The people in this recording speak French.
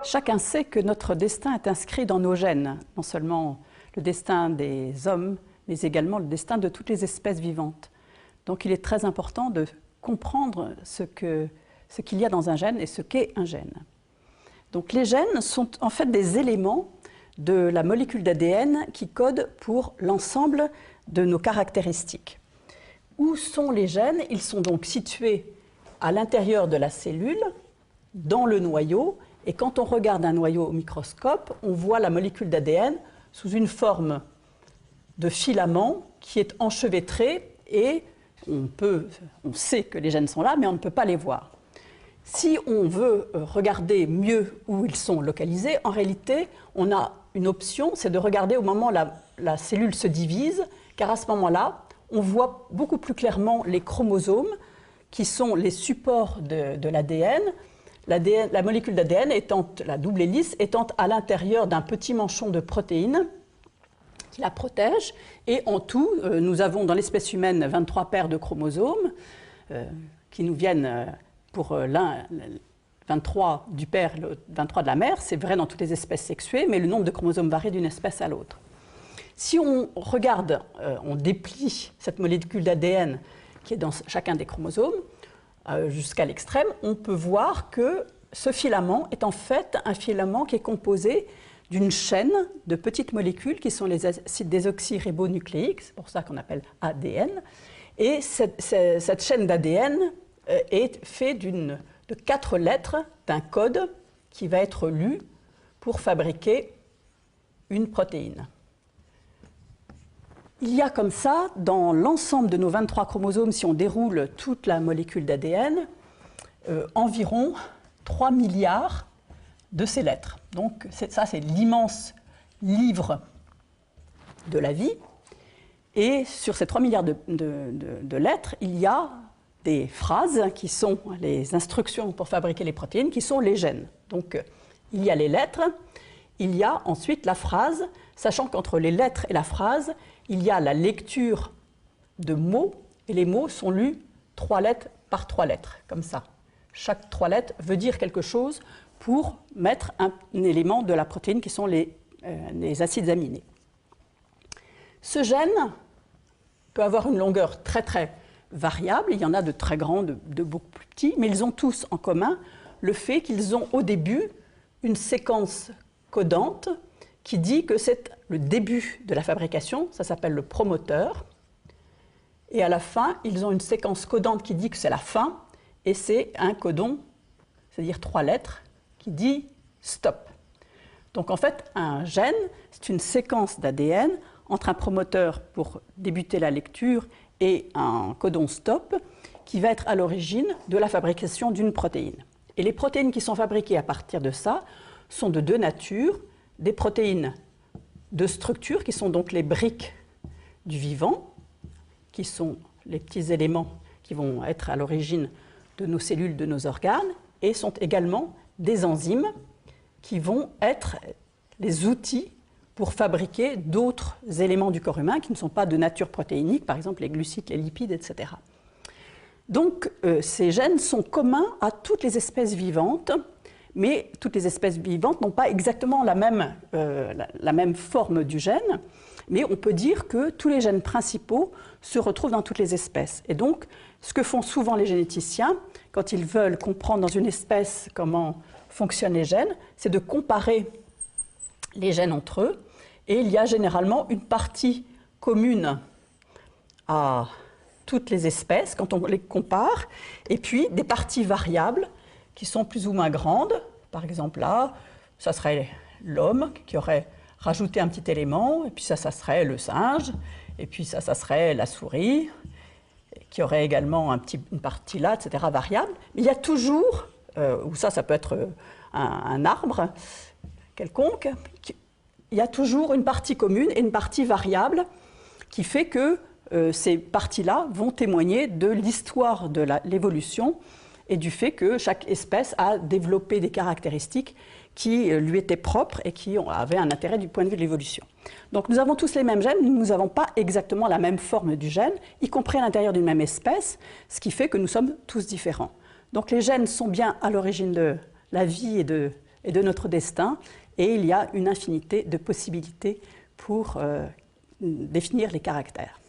Chacun sait que notre destin est inscrit dans nos gènes, non seulement le destin des hommes, mais également le destin de toutes les espèces vivantes. Donc il est très important de comprendre ce qu'il y a dans un gène et ce qu'est un gène. Donc les gènes sont en fait des éléments de la molécule d'ADN qui code pour l'ensemble de nos caractéristiques. Où sont les gènes? Ils sont donc situés à l'intérieur de la cellule, dans le noyau, et quand on regarde un noyau au microscope, on voit la molécule d'ADN sous une forme de filament qui est enchevêtré et on sait que les gènes sont là, mais on ne peut pas les voir. Si on veut regarder mieux où ils sont localisés, en réalité, on a une option, c'est de regarder au moment où la cellule se divise, car à ce moment-là, on voit beaucoup plus clairement les chromosomes, qui sont les supports de l'ADN. La molécule d'ADN, la double hélice, étant à l'intérieur d'un petit manchon de protéines qui la protège. Et en tout, nous avons dans l'espèce humaine 23 paires de chromosomes qui nous viennent pour l'un 23 du père, 23 de la mère. C'est vrai dans toutes les espèces sexuées, mais le nombre de chromosomes varie d'une espèce à l'autre. Si on regarde, on déplie cette molécule d'ADN qui est dans chacun des chromosomes, jusqu'à l'extrême, on peut voir que ce filament est en fait un filament qui est composé d'une chaîne de petites molécules qui sont les acides désoxyribonucléiques, c'est pour ça qu'on appelle ADN. Et cette chaîne d'ADN est faite de 4 lettres d'un code qui va être lu pour fabriquer une protéine. Il y a comme ça, dans l'ensemble de nos 23 chromosomes, si on déroule toute la molécule d'ADN, environ 3 milliards de ces lettres. Donc ça, c'est l'immense livre de la vie. Et sur ces 3 milliards de lettres, il y a des phrases qui sont les instructions pour fabriquer les protéines, qui sont les gènes. Donc il y a les lettres, il y a ensuite la phrase, sachant qu'entre les lettres et la phrase, il y a la lecture de mots, et les mots sont lus 3 lettres par 3 lettres, comme ça. Chaque 3 lettres veut dire quelque chose pour mettre un élément de la protéine qui sont les acides aminés. Ce gène peut avoir une longueur très très variable, il y en a de très grands, de beaucoup plus petits, mais ils ont tous en commun le fait qu'ils ont au début une séquence codante qui dit que c'est le début de la fabrication, ça s'appelle le promoteur. Et à la fin, ils ont une séquence codante qui dit que c'est la fin, et c'est un codon, c'est-à-dire 3 lettres, qui dit stop. Donc en fait, un gène, c'est une séquence d'ADN entre un promoteur pour débuter la lecture et un codon stop, qui va être à l'origine de la fabrication d'une protéine. Et les protéines qui sont fabriquées à partir de ça sont de 2 natures, des protéines de structure, qui sont donc les briques du vivant, qui sont les petits éléments qui vont être à l'origine de nos cellules, de nos organes, et sont également des enzymes qui vont être les outils pour fabriquer d'autres éléments du corps humain qui ne sont pas de nature protéinique, par exemple les glucides, les lipides, etc. Donc ces gènes sont communs à toutes les espèces vivantes, mais toutes les espèces vivantes n'ont pas exactement la même forme du gène, mais on peut dire que tous les gènes principaux se retrouvent dans toutes les espèces. Et donc, ce que font souvent les généticiens, quand ils veulent comprendre dans une espèce comment fonctionnent les gènes, c'est de comparer les gènes entre eux, et il y a généralement une partie commune à toutes les espèces quand on les compare, et puis des parties variables qui sont plus ou moins grandes. Par exemple, là, ça serait l'homme qui aurait rajouté un petit élément, et puis ça serait le singe, et puis ça serait la souris, qui aurait également une partie là, etc., variable. Mais il y a toujours, ou ça peut être un arbre quelconque, il y a toujours une partie commune et une partie variable qui fait que ces parties-là vont témoigner de l'histoire de l'évolution et du fait que chaque espèce a développé des caractéristiques qui lui étaient propres et qui avaient un intérêt du point de vue de l'évolution. Donc nous avons tous les mêmes gènes, mais nous n'avons pas exactement la même forme du gène, y compris à l'intérieur d'une même espèce, ce qui fait que nous sommes tous différents. Donc les gènes sont bien à l'origine de la vie et de et de notre destin, et il y a une infinité de possibilités pour définir les caractères.